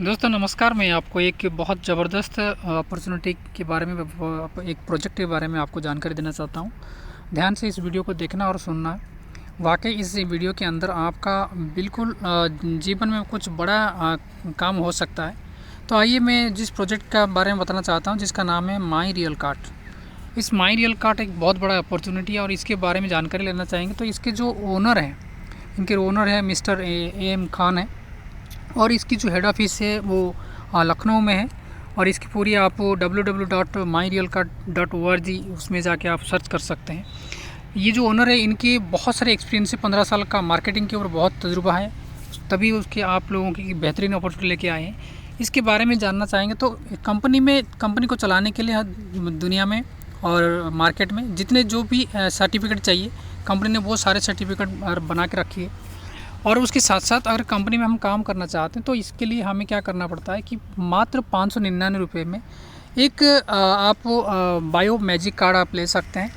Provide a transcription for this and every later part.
दोस्तों नमस्कार। मैं आपको एक बहुत ज़बरदस्त अपॉर्चुनिटी के बारे में एक प्रोजेक्ट के बारे में आपको जानकारी देना चाहता हूँ। ध्यान से इस वीडियो को देखना और सुनना है। वाकई इस वीडियो के अंदर आपका बिल्कुल जीवन में कुछ बड़ा काम हो सकता है। तो आइए मैं जिस प्रोजेक्ट का बारे में बताना चाहता हूँ, जिसका नाम है माई रियल कार्ट। इस माई रियल कार्ट एक बहुत बड़ा अपॉर्चुनिटी है और इसके बारे में जानकारी लेना चाहेंगे। तो इसके जो ओनर हैं, इनके ओनर है मिस्टर एम खान है और इसकी जो हेड ऑफिस है वो लखनऊ में है। और इसकी पूरी आप www.myrealcard.org उसमें जाके आप सर्च कर सकते हैं। ये जो ओनर है, इनके बहुत सारे एक्सपीरियंस है, 15 साल का मार्केटिंग के ऊपर बहुत तजुर्बा है, तभी उसके आप लोगों की बेहतरीन अपॉर्चुनिटी लेके आए हैं। इसके बारे में जानना चाहेंगे। तो कंपनी को चलाने के लिए दुनिया में और मार्केट में जितने जो भी सर्टिफिकेट चाहिए, कंपनी ने वो सारे सर्टिफिकेट बना के रखी है। और उसके साथ साथ अगर कंपनी में हम काम करना चाहते हैं तो इसके लिए हमें क्या करना पड़ता है कि मात्र 599 रुपये में एक आप बायो मैजिक कार्ड आप ले सकते हैं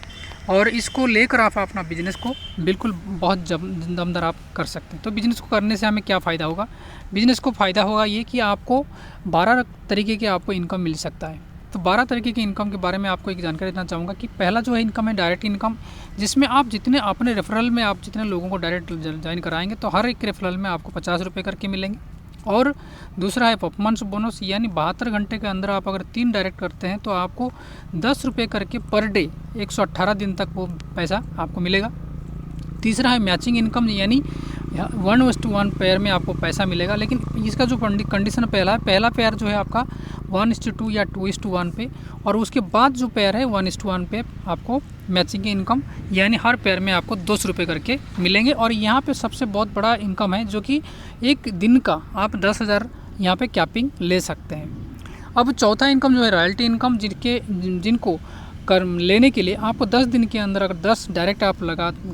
और इसको लेकर आप अपना बिज़नेस को बिल्कुल बहुत दमदार आप कर सकते हैं। तो बिज़नेस को करने से हमें क्या फ़ायदा होगा? बिज़नेस को फ़ायदा होगा ये कि आपको 12 तरीके के आपको इनकम मिल सकता है। तो 12 तरीके की इनकम के बारे में आपको एक जानकारी देना चाहूँगा कि पहला जो है इनकम है डायरेक्ट इनकम, जिसमें आप जितने अपने रेफरल में आप जितने लोगों को डायरेक्ट ज्वाइन कराएंगे तो हर एक रेफरल में आपको 50 रुपये करके मिलेंगे। और दूसरा है परफॉर्मेंस बोनस, यानी 72 घंटे के अंदर आप अगर 3 डायरेक्ट करते हैं तो आपको 10 रुपये करके पर डे 118 दिन तक वो पैसा आपको मिलेगा। तीसरा है मैचिंग इनकम, यानी 1:1 पेयर में आपको पैसा मिलेगा। लेकिन इसका जो कंडीशन पहला पेयर जो है आपका 1:2 या 2:1 पे, और उसके बाद जो पेयर है 1:1 पे आपको मैचिंग इनकम, यानी हर पेयर में आपको 200 रुपये करके मिलेंगे। और यहाँ पे सबसे बहुत बड़ा इनकम है जो कि एक दिन का आप 10,000 यहाँ पे कैपिंग ले सकते हैं। अब चौथा इनकम जो है रॉयल्टी इनकम, जिनको लेने के लिए आपको 10 दिन के अंदर अगर 10 डायरेक्ट आप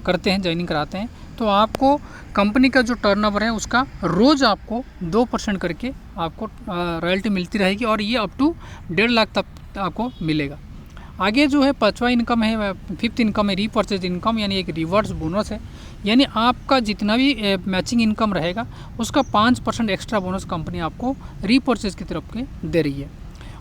करते हैं, ज्वाइनिंग कराते हैं, तो आपको कंपनी का जो टर्नओवर है उसका रोज़ आपको 2% करके आपको रॉयल्टी मिलती रहेगी और ये अप टू 1.5 लाख तक आपको मिलेगा। आगे जो है पाँचवा इनकम है, फिफ्थ इनकम है रीपरचेज इनकम, यानी एक रिवर्स बोनस है। यानी आपका जितना भी मैचिंग इनकम रहेगा उसका 5% एक्स्ट्रा बोनस कंपनी आपको रीपरचेज की तरफ के दे रही है।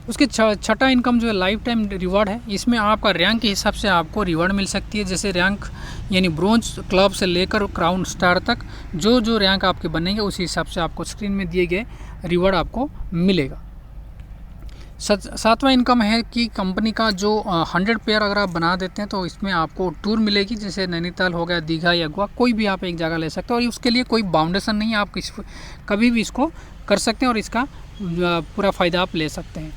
उसके छठा इनकम जो है लाइफ टाइम रिवार्ड है। इसमें आपका रैंक के हिसाब से आपको रिवार्ड मिल सकती है। जैसे रैंक यानी ब्रोंज क्लब से लेकर क्राउन स्टार तक जो रैंक आपके बनेंगे उसी हिसाब से आपको स्क्रीन में दिए गए रिवार्ड आपको मिलेगा। सातवां इनकम है कि कंपनी का जो 100 पेयर अगर आप बना देते हैं तो इसमें आपको टूर मिलेगी। जैसे नैनीताल हो गया, दीघा या गोवा, कोई भी आप एक जगह ले सकते हैं और उसके लिए कोई बाउंडेशन नहीं है, आप कभी भी इसको कर सकते हैं और इसका पूरा फ़ायदा आप ले सकते हैं।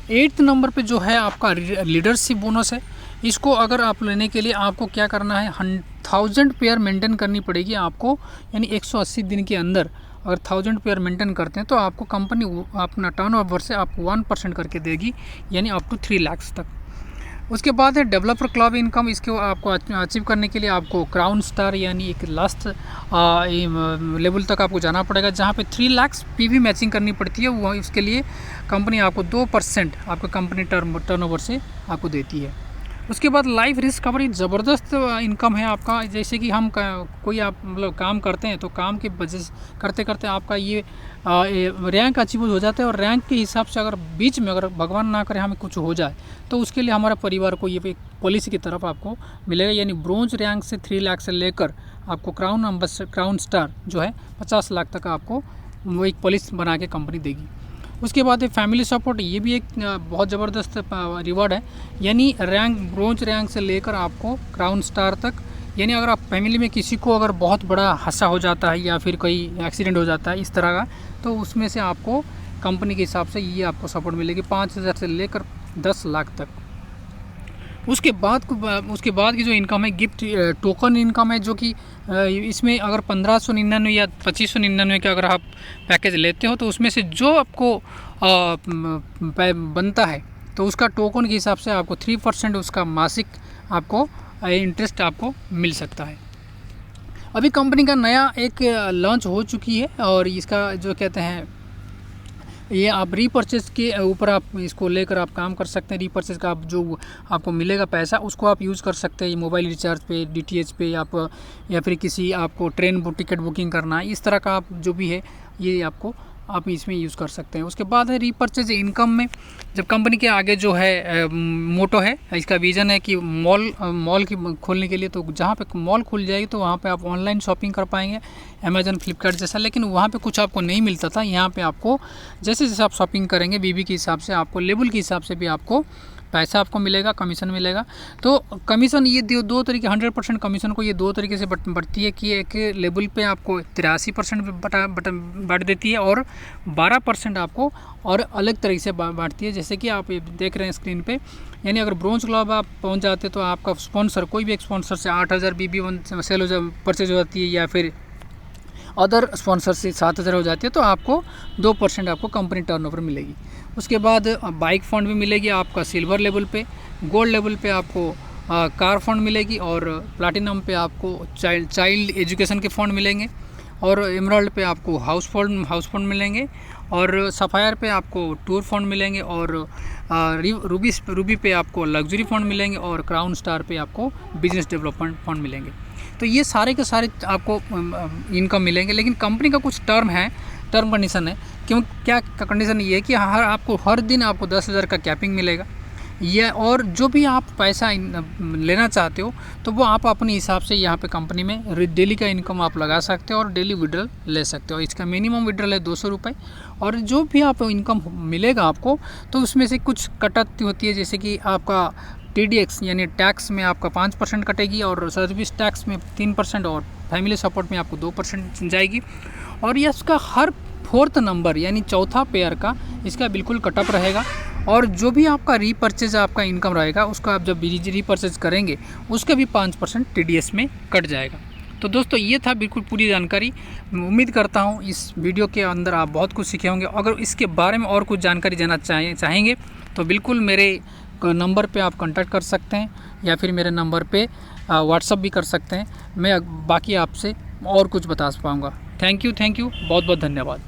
8th नंबर पे जो है आपका लीडरशिप बोनस है। इसको अगर आप लेने के लिए आपको क्या करना है, 1000 पेयर मेंटेन करनी पड़ेगी आपको, यानी 180 दिन के अंदर अगर 1000 पेयर मेंटेन करते हैं तो आपको कंपनी अपना टर्नओवर से आपको 1% करके देगी, यानी अप टू 3 लाख तक। उसके बाद है डेवलपर क्लब इनकम। इसको आपको अचीव करने के लिए आपको क्राउन स्टार यानी एक लास्ट लेवल तक आपको जाना पड़ेगा, जहाँ पे 3 लाख पीवी मैचिंग करनी पड़ती है। वो इसके लिए कंपनी आपको 2% आपका कंपनी टर्नओवर से आपको देती है। उसके बाद लाइफ रिस्क कवरेज ज़बरदस्त इनकम है आपका। जैसे कि हम कोई आप मतलब काम करते हैं तो काम की वजह करते करते आपका ये रैंक अचीव हो जाता है और रैंक के हिसाब से अगर बीच में अगर भगवान ना करे हमें कुछ हो जाए तो उसके लिए हमारे परिवार को ये एक पॉलिसी की तरफ आपको मिलेगा। यानी ब्रोंज रैंक से 3 लाख से लेकर आपको क्राउन स्टार जो है 50 लाख तक आपको वो एक पॉलिसी बना के कंपनी देगी। उसके बाद है फैमिली सपोर्ट। ये भी एक बहुत ज़बरदस्त रिवार्ड है। यानी ब्रोंज रैंक से लेकर आपको क्राउन स्टार तक, यानी अगर आप फैमिली में किसी को अगर बहुत बड़ा हादसा हो जाता है या फिर कोई एक्सीडेंट हो जाता है इस तरह का, तो उसमें से आपको कंपनी के हिसाब से ये आपको सपोर्ट मिलेगी 5000 से लेकर 10 लाख तक। उसके बाद की जो इनकम है गिफ्ट टोकन इनकम है, जो कि इसमें अगर 1599 या 2599 का अगर आप पैकेज लेते हो तो उसमें से जो आपको बनता है तो उसका टोकन के हिसाब से आपको 3% उसका मासिक आपको इंटरेस्ट आपको मिल सकता है। अभी कंपनी का नया एक लॉन्च हो चुकी है और इसका जो कहते हैं ये आप रीपरचेज के ऊपर आप इसको लेकर आप काम कर सकते हैं। रीपरचेज का आप जो आपको मिलेगा पैसा उसको आप यूज़ कर सकते हैं मोबाइल रिचार्ज पे, डीटीएच पे आप, या फिर किसी आपको ट्रेन टिकट बुकिंग करना है, इस तरह का आप जो भी है ये आपको आप इसमें यूज़ कर सकते हैं। उसके बाद है रीपर्चेज इनकम में, जब कंपनी के आगे जो है मोटो है, इसका विज़न है कि मॉल की खोलने के लिए, तो जहाँ पे मॉल खुल जाएगी तो वहाँ पे आप ऑनलाइन शॉपिंग कर पाएंगे, अमेजन फ्लिपकार्ट जैसा। लेकिन वहाँ पे कुछ आपको नहीं मिलता था, यहाँ पे आपको जैसे जैसे आप शॉपिंग करेंगे बीबी के हिसाब से, आपको लेवल के हिसाब से भी आपको पैसा आपको मिलेगा, कमीशन मिलेगा। तो कमीशन ये दो तरीके, 100% कमीशन को ये दो तरीके से बढ़ती है कि एक लेवल पे आपको 83% बढ़ देती है और 12% आपको और अलग तरीके से बांटती है, जैसे कि आप देख रहे हैं स्क्रीन पे। यानी अगर ब्रोंज क्लब आप पहुंच जाते तो आपका स्पॉन्सर, कोई भी एक स्पॉन्सर से 8000 बीबी सेल हो परचेज हो जाती है, या फिर अदर स्पॉन्सर से 7000 हो जाती है, तो आपको 2% आपको कंपनी टर्नओवर मिलेगी। उसके बाद बाइक फंड भी मिलेगी आपका सिल्वर लेवल पे, गोल्ड लेवल पे आपको कार फंड मिलेगी, और प्लैटिनम पे आपको चाइल्ड एजुकेशन के फंड मिलेंगे, और एमराल्ड पे आपको हाउस फंड मिलेंगे, और सफ़ायर पे आपको टूर फंड मिलेंगे, और रूबी पे आपको लग्जरी फंड मिलेंगे, और क्राउन स्टार पे आपको बिजनेस डेवलपमेंट फंड मिलेंगे। तो ये सारे के सारे आपको इनकम मिलेंगे। लेकिन कंपनी का कुछ टर्म कंडीशन है। क्या कंडीशन ये है कि आपको हर दिन आपको 10,000 का कैपिंग मिलेगा, या और जो भी आप पैसा लेना चाहते हो तो वो आप अपने हिसाब से यहाँ पे कंपनी में डेली का इनकम आप लगा सकते हो और डेली विड्रॉल ले सकते हो। इसका मिनिमम विड्रॉल है 200 रुपये, और जो भी आप इनकम मिलेगा आपको, तो उसमें से कुछ कटौती होती है, जैसे कि आपका TDX यानी टैक्स में आपका 5% कटेगी, और सर्विस टैक्स में 3%, और फैमिली सपोर्ट में आपको 2% जाएगी। और ये इसका हर 4th नंबर यानी चौथा पेयर का इसका बिल्कुल कटअप रहेगा, और जो भी आपका रीपर्चेज आपका इनकम रहेगा उसका आप जब रीपर्चेज करेंगे उसका भी 5% TDS में कट जाएगा। तो दोस्तों ये था बिल्कुल पूरी जानकारी। उम्मीद करता हूँ इस वीडियो के अंदर आप बहुत कुछ सीखे होंगे। अगर इसके बारे में और कुछ जानकारी जानना चाहेंगे तो बिल्कुल मेरे नंबर पे आप कांटेक्ट कर सकते हैं, या फिर मेरे नंबर पे व्हाट्सअप भी कर सकते हैं। मैं बाकी आपसे और कुछ बता पाऊँगा। थैंक यू बहुत बहुत धन्यवाद।